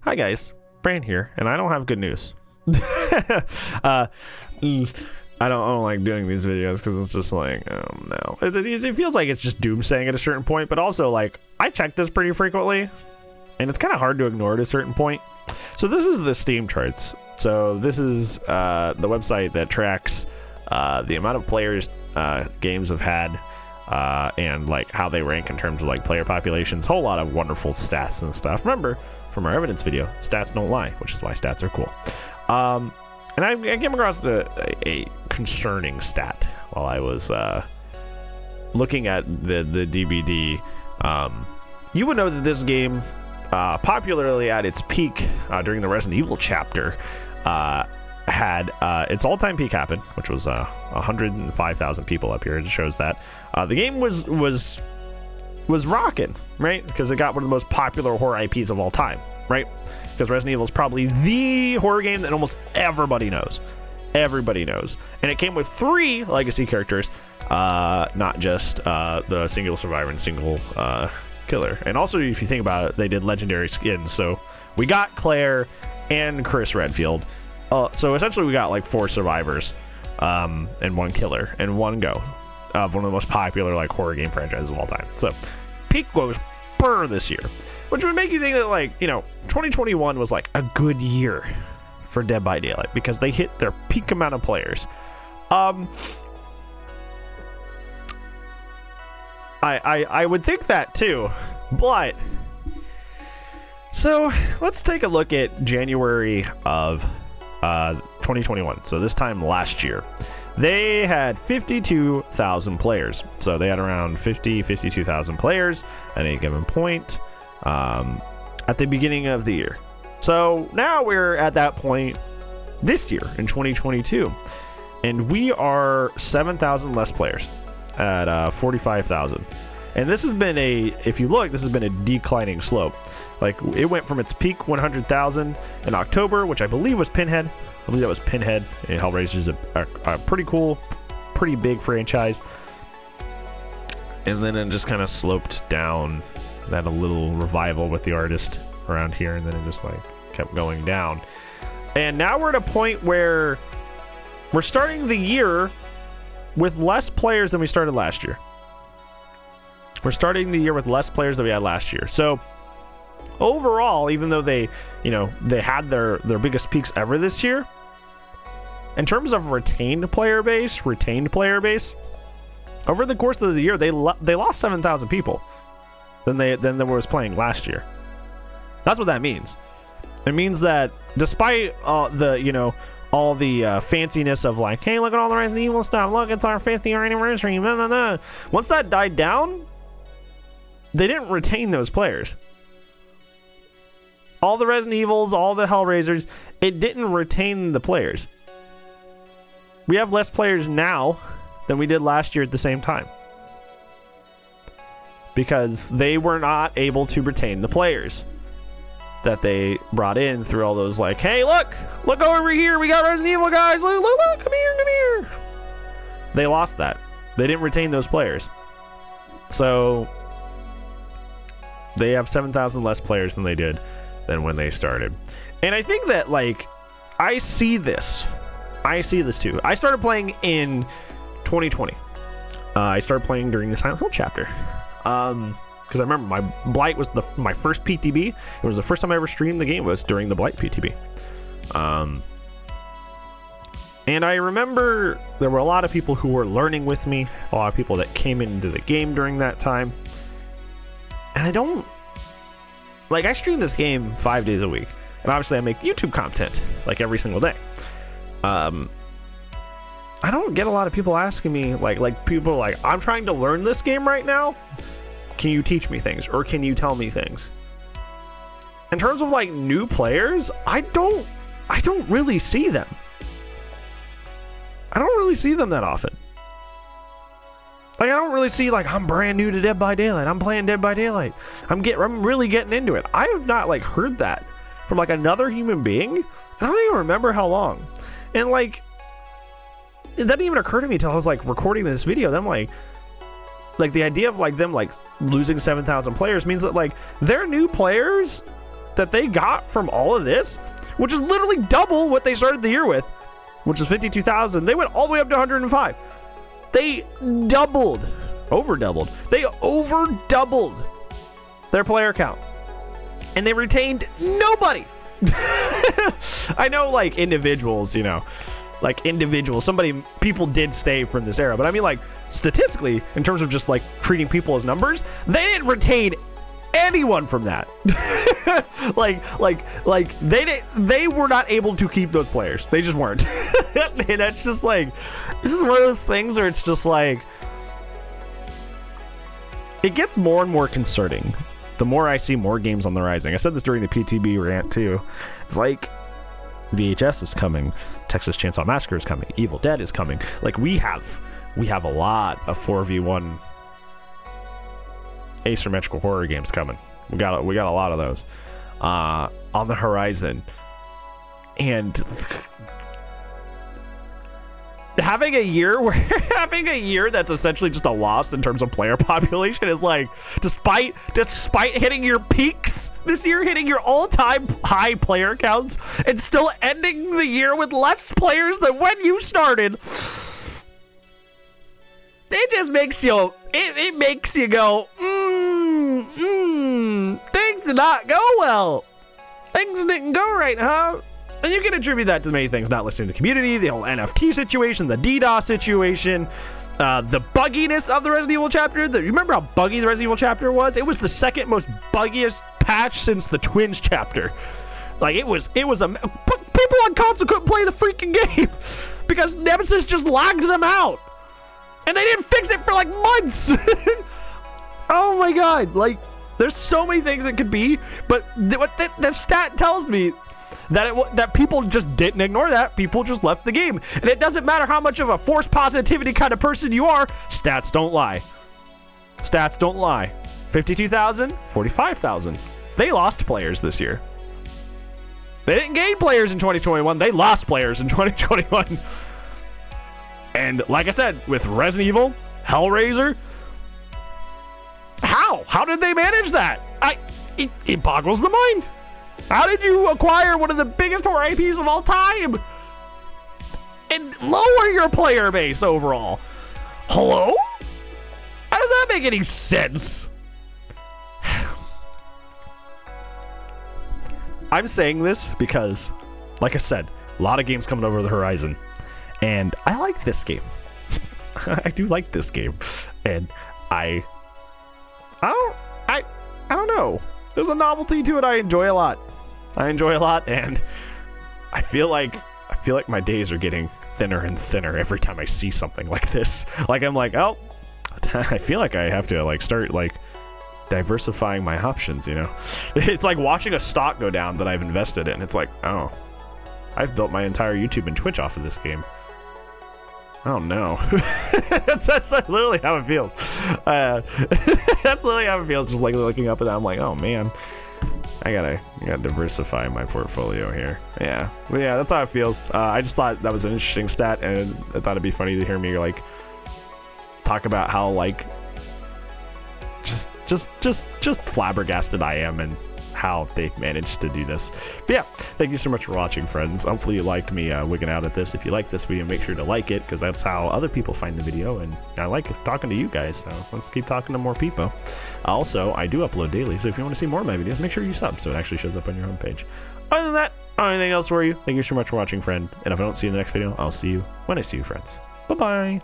Hi guys, Bran here, and I don't have good news. I don't like doing these videos because it's just like, oh no. It feels like it's just doomsaying at a certain point, but also like I check this pretty frequently, and it's kind of hard to ignore at a certain point. So this is the Steam charts. So this is the website that tracks the amount of players games have had and like how they rank in terms of like player populations. Whole lot of wonderful stats and stuff. Remember from our evidence video, stats don't lie, which is why stats are cool. And I came across a concerning stat while I was looking at the DBD. You would know that this game, popularly at its peak during the Resident Evil chapter, had its all-time peak happen, which was 105,000 people up here. It shows that the game was rocking, right? Because it got one of the most popular horror IPs of all time, right? Because Resident Evil is probably the horror game that almost everybody knows. Everybody knows. And it came with 3 legacy characters, not just the single survivor and single killer. And also, if you think about it, they did legendary skins. So we got Claire and Chris Redfield. So essentially we got like 4 survivors and 1 killer and 1 go of one of the most popular like horror game franchises of all time. So peak goes burr this year, which would make you think that like, 2021 was like a good year for Dead by Daylight because they hit their peak amount of players. I would think that too, but so let's take a look at January of 2021. So this time last year, they had 52,000 players. So they had around 52,000 players at any given point at the beginning of the year. So now we're at that point this year in 2022, and we are 7,000 less players at 45,000. And this has been if you look, this has been a declining slope. Like it went from its peak 100,000 in October, which I believe was Pinhead. I believe that was Pinhead. And Hellraiser's a pretty cool, pretty big franchise. And then it just kind of sloped down. Had a little revival with the artist around here, and then it just like kept going down. And now we're at a point where we're starting the year with less players than we started last year. We're starting the year with less players than we had last year. So overall, even though they had their biggest peaks ever this year, in terms of retained player base, over the course of the year, they lost 7,000 people than there was playing last year. That's what that means. It means that despite all the fanciness of like, hey, look at all the Resident Evil stuff. Look, it's our 5th year anniversary. Blah, blah, blah. Once that died down, they didn't retain those players. All the Resident Evils, all the Hellraisers, it didn't retain the players. We have less players now than we did last year at the same time. Because they were not able to retain the players that they brought in through all those like, hey, look over here. We got Resident Evil guys. Look, come here. They lost that. They didn't retain those players. So they have 7,000 less players than they did than when they started. And I think that like I see this too. I started playing in 2020. I started playing during the Silent Hill chapter because I remember my Blight was my first PTB. It was the first time I ever streamed the game was during the Blight PTB. And I remember there were a lot of people who were learning with me, a lot of people that came into the game during that time. And I stream this game 5 days a week, and obviously I make YouTube content like every single day. I don't get a lot of people asking me like people like, I'm trying to learn this game right now. Can you teach me things, or can you tell me things? In terms of like new players, I don't really see them. I don't really see them that often. Like I don't really see like, I'm brand new to Dead by Daylight. I'm playing Dead by Daylight. I'm really getting into it. I have not like heard that from like another human being. I don't even remember how long. And like it didn't even occur to me until I was like recording this video. Then like the idea of like them like losing 7,000 players means that like their new players that they got from all of this, which is literally double what they started the year with, which is 52,000. They went all the way up to 105. They over doubled their player count, and they retained nobody. I know, like, individuals, you know, people did stay from this era, but I mean, like, statistically, in terms of just like treating people as numbers, they didn't retain anyone from that. like they were not able to keep those players. They just weren't. And that's just like, this is one of those things where it's just like, it gets more and more concerning the more I see more games on the rising. I said this during the PTB rant too. It's like, VHS is coming, Texas Chainsaw Massacre is coming, Evil Dead is coming. Like, we have a lot of 4v1 asymmetrical horror games coming. We got a lot of those on the horizon, and having a year that's essentially just a loss in terms of player population is like, despite hitting your peaks this year, hitting your all-time high player counts, and still ending the year with less players than when you started. It just makes you, it makes you go, things did not go well. Things didn't go right, huh? And you can attribute that to many things: not listening to the community, the whole NFT situation, the DDoS situation, the bugginess of the Resident Evil chapter. You remember how buggy the Resident Evil chapter was? It was the second most buggiest patch since the Twins chapter. Like, it was people on console couldn't play the freaking game because Nemesis just lagged them out. And they didn't fix it for like months. Oh my god, like, there's so many things it could be, but what that stat tells me, that people just didn't ignore that. People just left the game. And it doesn't matter how much of a force positivity kind of person you are, stats don't lie. Stats don't lie. 52,000, 45,000. They lost players this year. They didn't gain players in 2021. They lost players in 2021. And like I said, with Resident Evil, Hellraiser, how did they manage that? It boggles the mind. How did you acquire one of the biggest horror IPs of all time and lower your player base overall? Hello? How does that make any sense? I'm saying this because, like I said, a lot of games coming over the horizon, and I like this game. I do like this game, and I don't know. There's a novelty to it I enjoy a lot. And I feel like my days are getting thinner and thinner every time I see something like this. Like, I'm like, oh, I feel like I have to like start like diversifying my options, you know? It's like watching a stock go down that I've invested in. It's like, oh, I've built my entire YouTube and Twitch off of this game. Oh no. that's literally how it feels. That's literally how it feels, just like looking up at that. I'm like, oh man, I gotta diversify my portfolio here. Yeah, but yeah, that's how it feels. I just thought that was an interesting stat, and I thought it'd be funny to hear me like talk about how like just flabbergasted I am and how they managed to do this. But yeah, thank you so much for watching, friends. Hopefully you liked me wigging out at this. If you like this video, make sure to like it, because that's how other people find the video, and I like talking to you guys, so let's keep talking to more people. Also, I do upload daily, so if you want to see more of my videos, make sure you sub so it actually shows up on your homepage. Other than that, anything else for you? Thank you so much for watching, friend, and if I don't see you in the next video, I'll see you when I see you, friends. Bye bye.